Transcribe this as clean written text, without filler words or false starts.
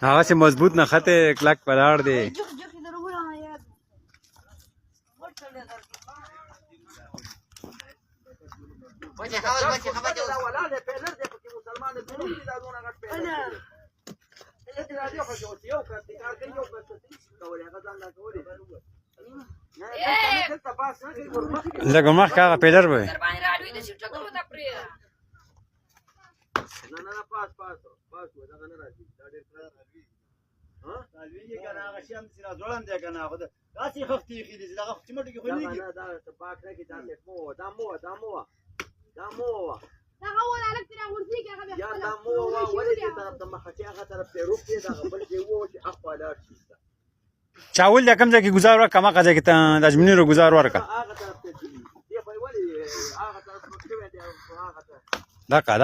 هغه سي مضبوط نه خطه کلک پلاړ دی وجه خبر جو ولا له پیلر دې پکې مسلمان دې ټول دې دونه غټ پیلر دې دې راځي خو یو کړي کار کوي یو کړي کولې هغه ځان لا کولې نه ته پاس نه کوي ورمخ لګ مخ هغه پیلر وای نه پاس دا نه راځي دا ډېر راځي ها تعلیم کنه هغه شي هم سره ځوړم دی کنه هغه داسې خفتي خېدي دا خفتي مټ کې خو نه کیږي دا پاک نه کې دا مو دا هو عليك ترى ورثيك يا غبي يا دمو ولې دې طرف ته مخه چې هغه طرف ته روپ دې دا بل دی وو چې حق ولا شي چاول د کم ځای کې گزار ورک کما ځای کې ته د اجمنیرو گزار ورک هغه طرف ته دی په ولې هغه طرف ته کوي دی هغه دقه